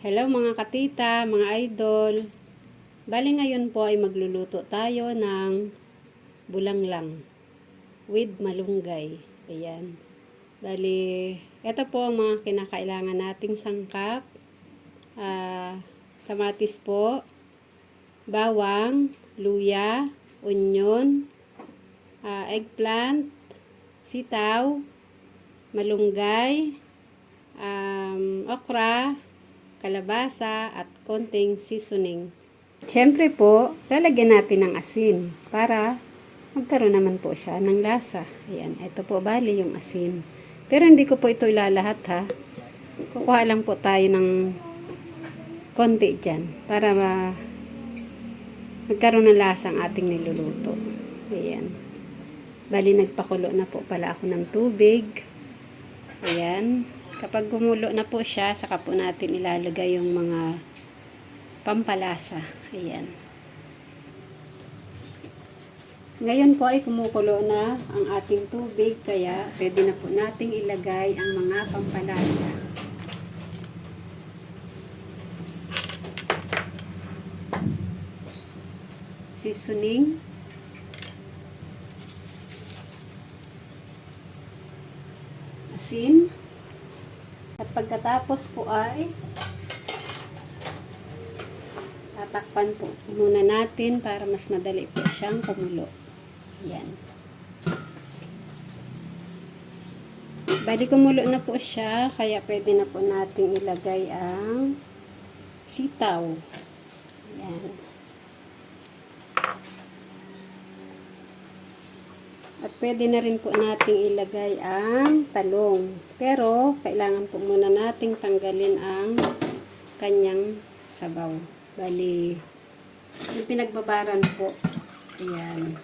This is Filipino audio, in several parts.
Hello mga katita, mga idol. Bali ngayon po ay magluluto tayo ng bulanglang with malunggay. Ayan. Bali, ito po ang mga kinakailangan nating sangkap. Kamatis po, bawang, luya, onion, eggplant, sitaw, malunggay, okra, kalabasa at konting seasoning. Siyempre po, lalagyan natin ng asin para magkaroon naman po siya ng lasa. Ayan, ito po bali yung asin. Pero hindi ko po ito ilalahat ha. Kukuha lang po tayo ng konti dyan para magkaroon ng lasa ang ating niluluto. Ayan. Bali nagpakulo na po pala ako ng tubig. Ayan. Kapag gumulo na po siya, saka po natin ilalagay yung mga pampalasa. Ayan. Ngayon po ay kumukulo na ang ating tubig, kaya pwede na po nating ilagay ang mga pampalasa. Seasoning. Asin. At pagkatapos po ay tatakpan po muna natin para mas madali po siyang kumulo. Yan. Bali kumulo na po siya, kaya pwede na po nating ilagay ang sitaw. Yan. At pwede na rin po nating ilagay ang talong. Pero, kailangan po muna nating tanggalin ang kanyang sabaw. Bali, yung pinagbabaran po. Ayan.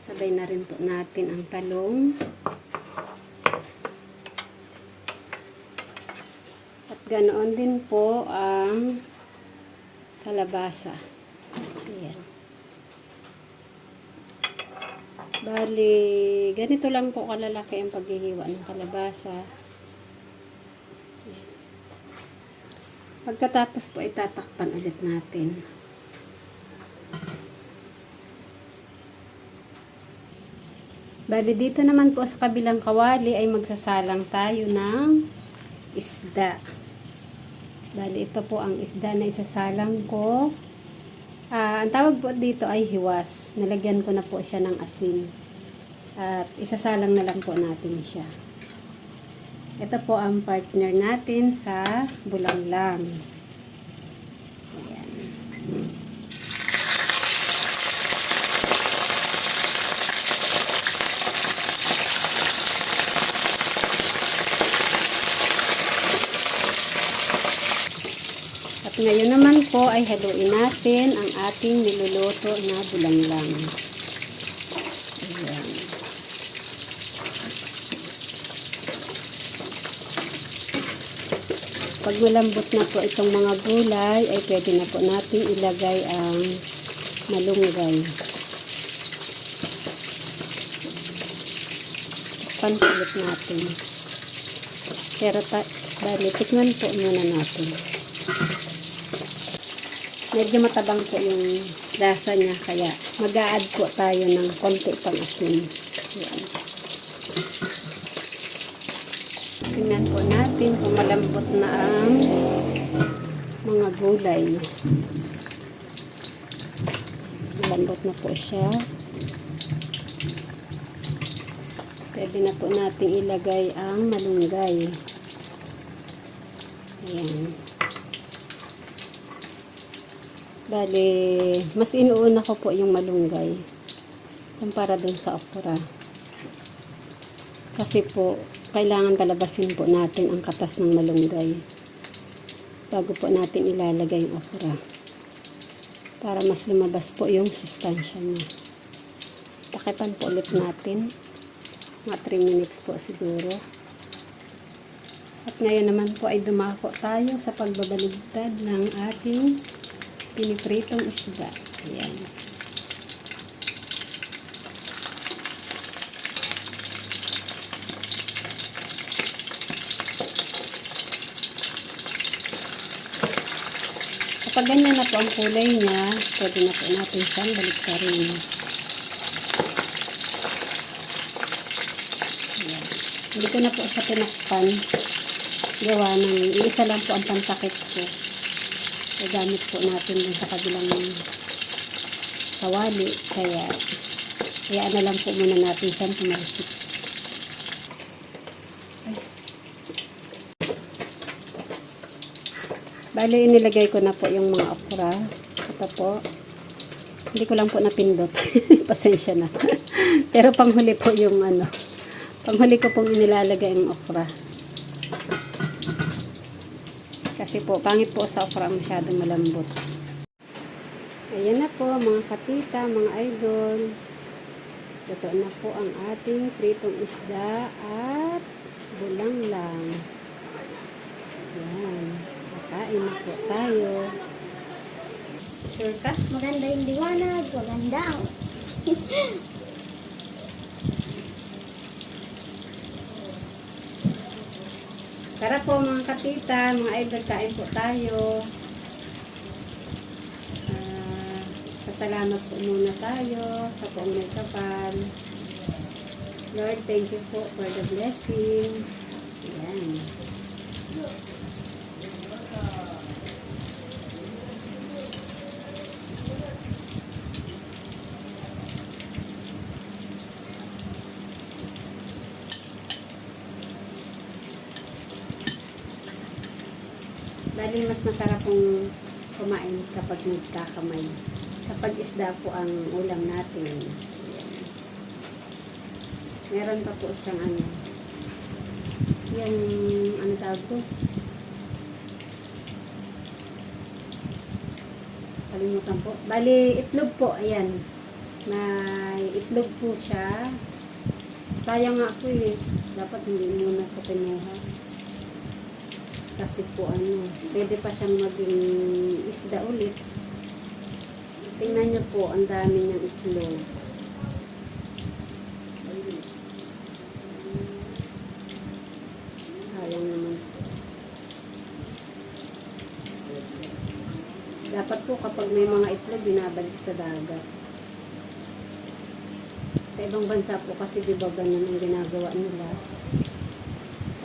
Sabay na rin po natin ang talong. At ganoon din po ang kalabasa. Ayan. Bali, ganito lang po kalalaki ang paghihiwa ng kalabasa. Pagkatapos po, itatakpan ulit natin. Bali, dito naman po sa kabilang kawali ay magsasalang tayo ng isda. Bali, ito po ang isda na isasalang ko. Ang tawag po dito ay hiwas. Nalagyan ko na po siya ng asin. At isasalang na lang po natin siya. Ito po ang partner natin sa bulanglang. Ayan. At ngayon naman po ay haluin natin ang ating niluluto na bulanglang. Ayan. Pag malambot na po itong mga gulay, ay pwede na po natin ilagay ang malunggay. Pansulit natin. Pero bali, tikman po muna natin. Medyo matabang po yung lasa niya, kaya mag-a-add po tayo ng konti pang asin. Ayan. Tingnan po natin kung malambot na ang mga gulay. Malambot na po siya. Pwede na po natin ilagay ang malunggay. Ayan. Bali, mas inuuna ko po yung malunggay kumpara dun sa okra. Kasi po, kailangan palabasin po natin ang katas ng malunggay bago po natin ilalagay yung okra. Para mas lumabas po yung sustansya niya. Takipan po ulit natin. Mga 3 minutes po siguro. At ngayon naman po ay dumako tayo sa pagbabaligtad ng ating pinipritong isda. Ayan. Kapag ganyan na po ang kulay niya, pwede na po natin siyang baliktarin. Ayan. Hindi ko na po siya tinakpan. Gawa ng iisa lang po ang pantakip ko. Gamit po natin dun sa kabilang kawali. Kaya na lang po muna natin siyang pumarisik. Bali, inilagay ko na po yung mga okra. Ito po. Hindi ko lang po napindot. Pasensya na. Pero panghuli po yung panghuli ko pong inilalagay yung okra. Kasi po, pangit po sa okra masyadong malambot. Ayan na po mga katita, mga idol. Ito na po ang ating pritong isda at bulanglang. Ayan. Kain na po tayo. Sure ka? Maganda yung liwanag. Maganda. Tara po mga katita, mga idol, kain po tayo. Pasalamat po muna tayo sa poong may kapal. Lord, thank you po for the blessing. Ayan. Bali, mas masarap pong kumain kapag nagkakamay. Kapag isda po ang ulam natin. Ayan. Meron pa po siyang yung tawag ko? Kalimutan po. Bali, itlog po. Ayan. May itlog po siya. Sayang nga po dapat hindi muna ko pinuha. Kasi po pwede pa siyang maging isda ulit. Tingnan nyo po, ang dami niyang itlog. Sayang naman. Dapat po kapag may mga itlog, binabalik sa dagat. Sa ibang bansa po kasi diba ganun ang ginagawa nila.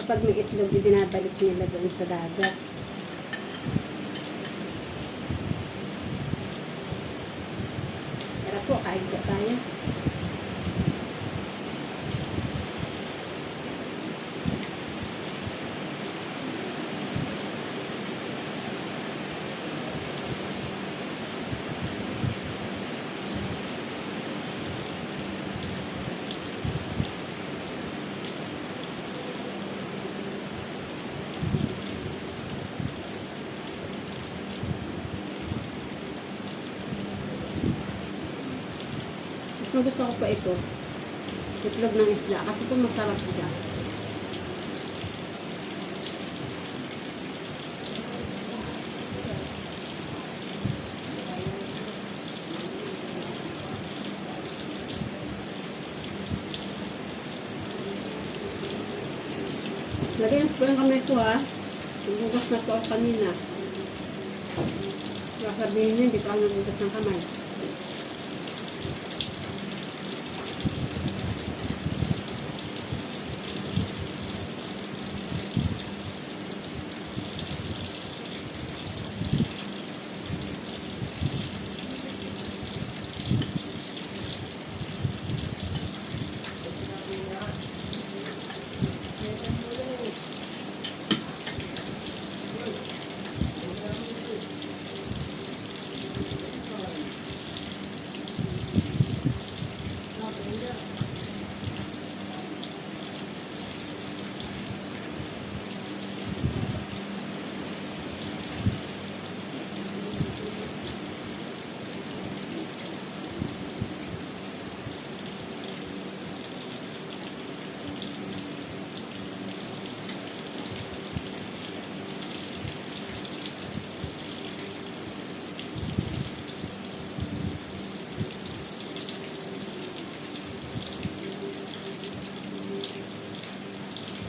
Kapag may itlog, binabalik nila doon sa dagat. Tara po, kain po tayo. Gusto ko po ito. Itlog ng isda. Kasi po masarap siya. Lagyan po yung kamay ko ha. Nagugas na po ako kanina. Sasabihin niyo, hindi pa ako nagugas ng kamay.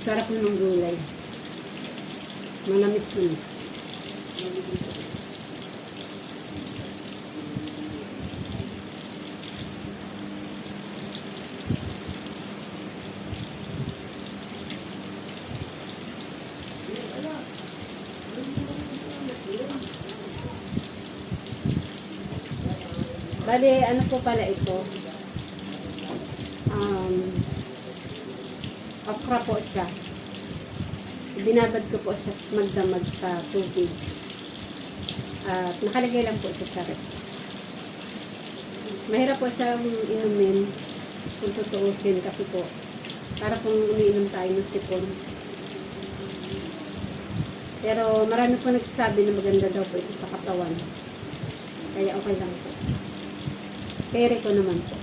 Sarap ng gulay. Manamis-namis. Bali, ano po pala ito? Okra po siya. Binabad ko po siya magdamag sa tubig. At nakalagay lang po siya sa rep. Mahirap po siyang inumin kung tutuusin kasi po para pong umiinom tayo ng sipon. Pero marami po nagsasabi na maganda daw po ito sa katawan. Kaya okay lang po. Pere ko naman po.